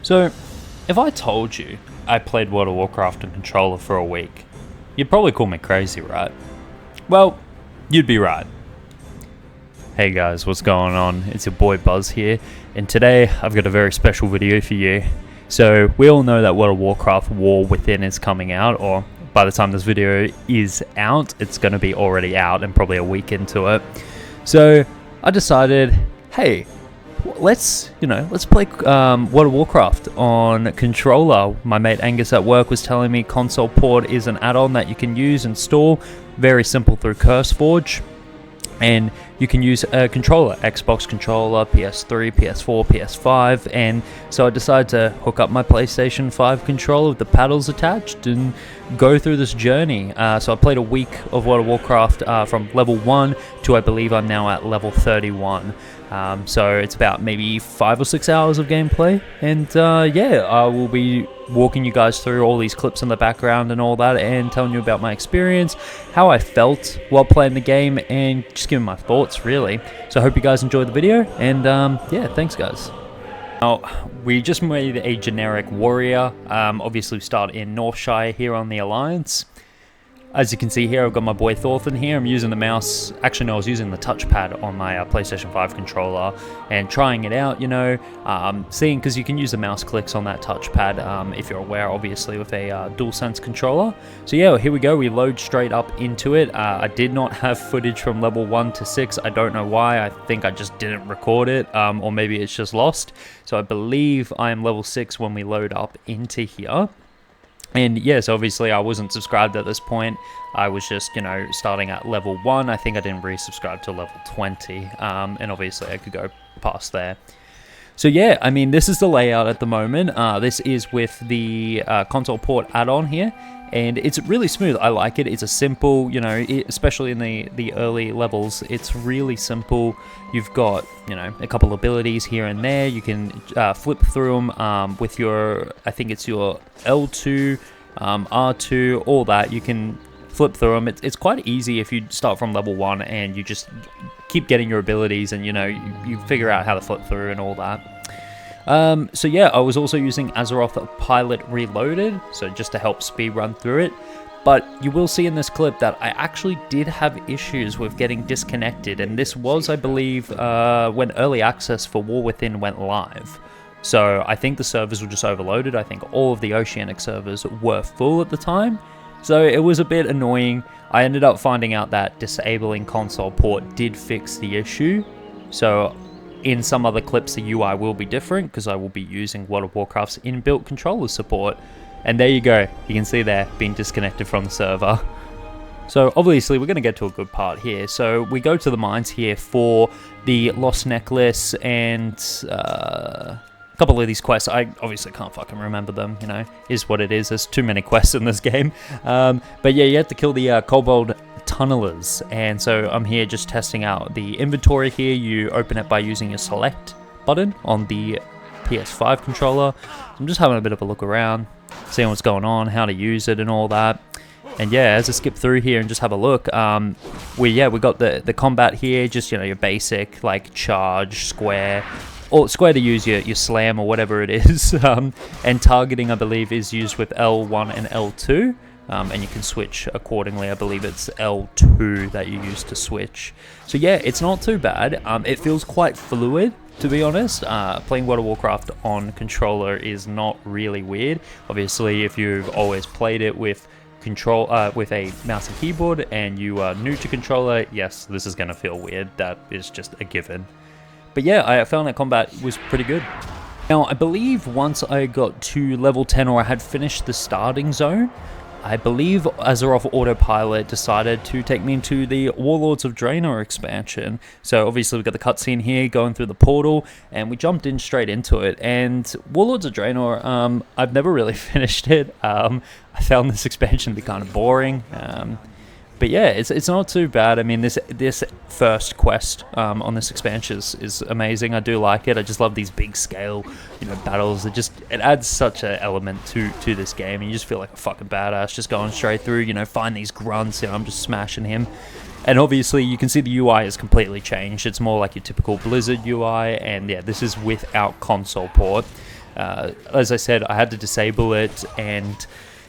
So, if I told you I played World of Warcraft on controller for a week, you'd probably call me crazy, right? Well, you'd be right. Hey guys, what's going on? It's your boy Buzz here, and today I've got a very special video for you. So, we all know that World of Warcraft War Within is coming out, or by the time this video is out, it's going to be already out and probably a week into it. So, I decided, hey, let's play World of Warcraft on controller. My mate Angus at work was telling me console port is an add-on that you can use, install, very simple through CurseForge, and you can use a controller, Xbox controller, PS3, PS4, PS5, and so I decided to hook up my PlayStation 5 controller with the paddles attached and go through this journey. So I played a week of World of Warcraft from level 1 to I believe I'm now at level 31. So it's about maybe 5 or 6 hours of gameplay, and yeah, I will be walking you guys through all these clips in the background and all that, and telling you about my experience, how I felt while playing the game, and just giving my thoughts really. So I hope you guys enjoyed the video, and yeah, thanks guys. Now, we just made a generic warrior. Obviously we start in Northshire here on the Alliance. As you can see here, I've got my boy Thorfinn here. I'm using the mouse. Actually, no, I was using the touchpad on my PlayStation 5 controller and trying it out, seeing, because you can use the mouse clicks on that touchpad, if you're aware, obviously, with a DualSense controller. So yeah, here we go. We load straight up into it. I did not have footage from level 1 to 6. I don't know why. I think I just didn't record it, or maybe it's just lost. So I believe I am level 6 when we load up into here. And yes, obviously I wasn't subscribed at this point. I was just, starting at level 1. I think I didn't resubscribe to level 20. And obviously I could go past there. So yeah, I mean, this is the layout at the moment. This is with the console port add-on here. And it's really smooth. I like it. It's a simple, especially in the early levels, it's really simple. You've got, a couple abilities here and there. You can flip through them with your, I think it's your L2, R2, all that. You can flip through them. It's quite easy if you start from level 1 and you just keep getting your abilities and, you figure out how to flip through and all that. So yeah, I was also using Azeroth Pilot Reloaded, so just to help speed run through it. But you will see in this clip that I actually did have issues with getting disconnected, and this was, I believe, when early access for War Within went live. So I think the servers were just overloaded. I think all of the Oceanic servers were full at the time. So it was a bit annoying. I ended up finding out that disabling console port did fix the issue. So in some other clips, the UI will be different because I will be using World of Warcraft's inbuilt controller support. And there you go. You can see there, being disconnected from the server. So obviously we're going to get to a good part here. So we go to the mines here for the Lost Necklace and a couple of these quests. I obviously can't fucking remember them, is what it is. There's too many quests in this game. But yeah, you have to kill the Kobold Tunnelers, and so I'm here just testing out the inventory here. You open it by using your select button on the PS5 controller. I'm just having a bit of a look around, seeing what's going on, how to use it and all that. And yeah, as I skip through here and just have a look, we got the combat here, just your basic like charge, square, or square to use your slam or whatever it is. And targeting, I believe, is used with L1 and L2. And you can switch accordingly. I believe it's L2 that you use to switch. So yeah, it's not too bad. It feels quite fluid, to be honest. Playing World of Warcraft on controller is not really weird. Obviously, if you've always played it with with a mouse and keyboard and you are new to controller, yes, this is going to feel weird. That is just a given. But yeah, I found that combat was pretty good. Now, I believe once I got to level 10, or I had finished the starting zone, I believe Azeroth Autopilot decided to take me into the Warlords of Draenor expansion. So obviously we've got the cutscene here going through the portal, and we jumped in straight into it. And Warlords of Draenor, I've never really finished it. I found this expansion to be kind of boring. But yeah, it's not too bad. I mean, this first quest on this expansion is amazing. I do like it. I just love these big scale, battles. It adds such an element to this game, and you just feel like a fucking badass just going straight through. Find these grunts. I'm just smashing him. And obviously, you can see the UI has completely changed. It's more like your typical Blizzard UI, and yeah, this is without console port. As I said, I had to disable it, and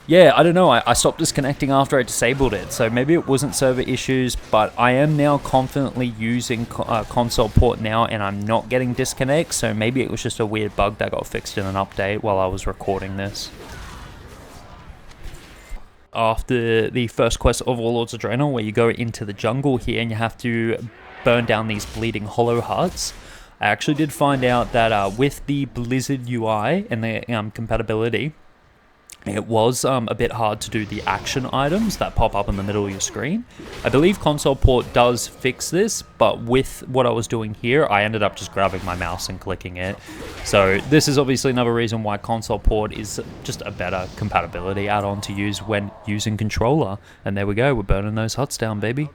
yeah, I don't know, I stopped disconnecting after I disabled it, so maybe it wasn't server issues, but I am now confidently using console port now, and I'm not getting disconnects, so maybe it was just a weird bug that got fixed in an update while I was recording this. After the first quest of Warlords of Draenor, where you go into the jungle here and you have to burn down these bleeding hollow hearts, I actually did find out that with the Blizzard UI and the compatibility, it was a bit hard to do the action items that pop up in the middle of your screen. I believe console port does fix this, but with what I was doing here, I ended up just grabbing my mouse and clicking it. So this is obviously another reason why console port is just a better compatibility add-on to use when using controller. And there we go, we're burning those huts down, baby.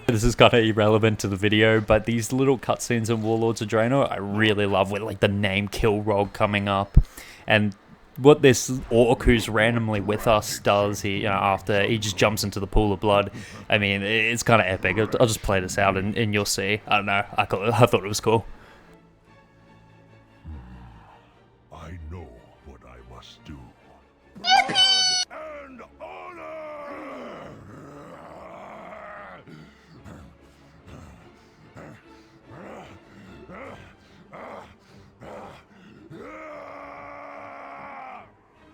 This is kind of irrelevant to the video, but these little cutscenes in Warlords of Draenor, I really love, with like the name Kilrog coming up. And what this orc who's randomly with us does, he, after he just jumps into the pool of blood. I mean, it's kind of epic. I'll just play this out and you'll see. I don't know, I thought it was cool. I know what I must do. Blood and honor!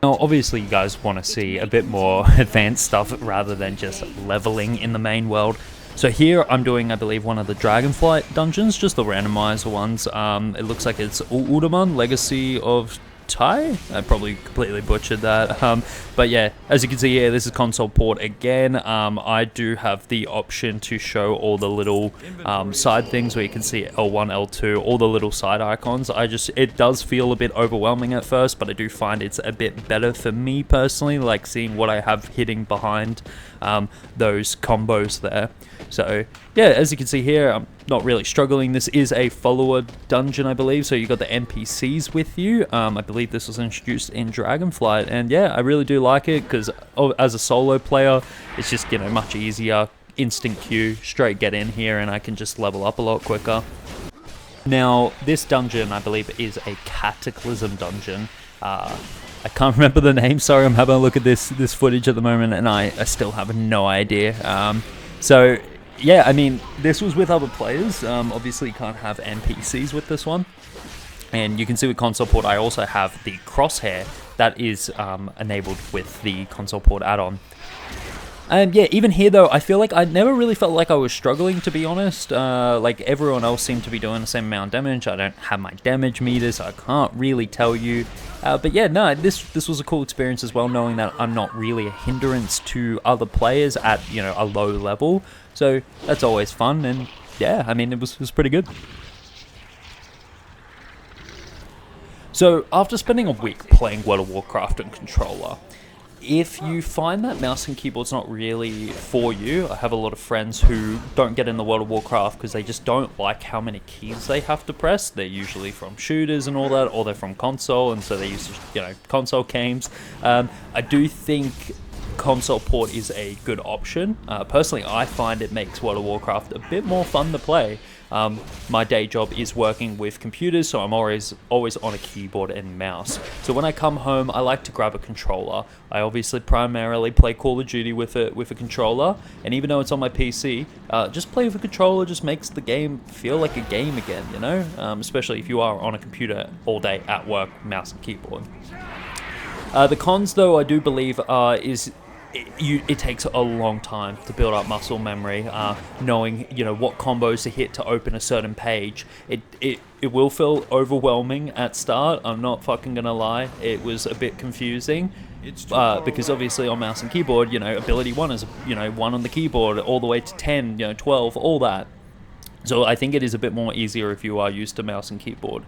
Now, obviously, you guys want to see a bit more advanced stuff rather than just leveling in the main world. So here, I'm doing, I believe, one of the Dragonflight dungeons, just the randomizer ones. It looks like it's Uldaman, Legacy of Tai? I probably completely butchered that. But yeah, as you can see here, this is console port again. I do have the option to show all the little side things where you can see L1, L2, all the little side icons. It does feel a bit overwhelming at first, but I do find it's a bit better for me personally, like seeing what I have hitting behind those combos there. So yeah, as you can see here, I'm not really struggling. This is a follower dungeon, I believe, so you got the NPCs with you. I believe this was introduced in Dragonflight, and yeah, I really do like it because as a solo player, it's just, much easier. Instant queue, straight get in here, and I can just level up a lot quicker. Now, this dungeon, I believe, is a Cataclysm dungeon. I can't remember the name, sorry, I'm having a look at this footage at the moment, and I still have no idea. So yeah, I mean, this was with other players. Obviously, you can't have NPCs with this one. And you can see with console port, I also have the crosshair that is enabled with the console port add-on. And yeah, even here though, I feel like I never really felt like I was struggling, to be honest. Like everyone else seemed to be doing the same amount of damage. I don't have my damage meter, so I can't really tell you. But yeah, no, this was a cool experience as well, knowing that I'm not really a hindrance to other players at, a low level. So that's always fun, and yeah, I mean, it was pretty good. So after spending a week playing World of Warcraft and controller, if you find that mouse and keyboard's not really for you, I have a lot of friends who don't get in the World of Warcraft because they just don't like how many keys they have to press. They're usually from shooters and all that, or they're from console, and so they use, console games. I do think console port is a good option. Personally, I find it makes World of Warcraft a bit more fun to play. My day job is working with computers, so I'm always on a keyboard and mouse. So when I come home, I like to grab a controller. I obviously primarily play Call of Duty with a controller, and even though it's on my PC, just play with a controller just makes the game feel like a game again, especially if you are on a computer all day at work, mouse and keyboard. The cons, though, I do believe it takes a long time to build up muscle memory, knowing what combos to hit to open a certain page. It will feel overwhelming at start. I'm not fucking gonna lie. It was a bit confusing, because obviously on mouse and keyboard, ability 1 is 1 on the keyboard all the way to 10, 12, all that. So I think it is a bit more easier if you are used to mouse and keyboard.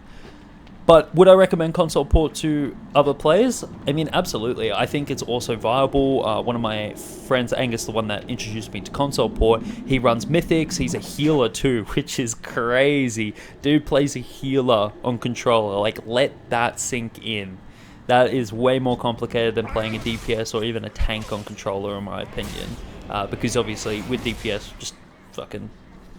But would I recommend console port to other players? I mean, absolutely. I think it's also viable. One of my friends, Angus, the one that introduced me to console port, he runs Mythics. He's a healer too, which is crazy. Dude plays a healer on controller. Like, let that sink in. That is way more complicated than playing a DPS or even a tank on controller, in my opinion. Because obviously, with DPS, just fucking,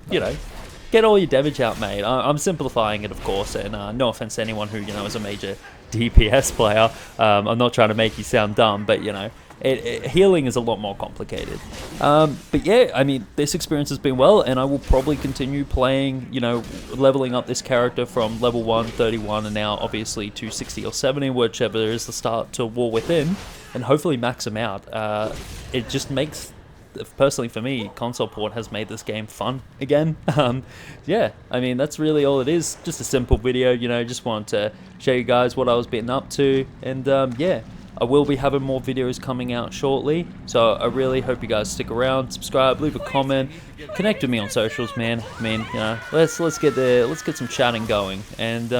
get all your damage out, mate. I'm simplifying it, of course, and no offense to anyone who, is a major DPS player. I'm not trying to make you sound dumb, but you know, healing is a lot more complicated. But yeah, I mean, this experience has been well, and I will probably continue playing, you know, leveling up this character from level 1, 31, and now obviously to 60 or 70, whichever is the start to War Within, and hopefully max him out. It just makes, personally for me, console port has made this game fun again. Yeah, I mean, that's really all it is. Just a simple video, you know, just wanted to show you guys what I was getting up to, and yeah. I will be having more videos coming out shortly, so I really hope you guys stick around, subscribe, leave a comment, connect with me on socials, man. I mean, you know, let's get there, let's get some chatting going, and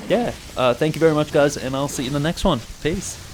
yeah, thank you very much, guys, and I'll see you in the next one. Peace.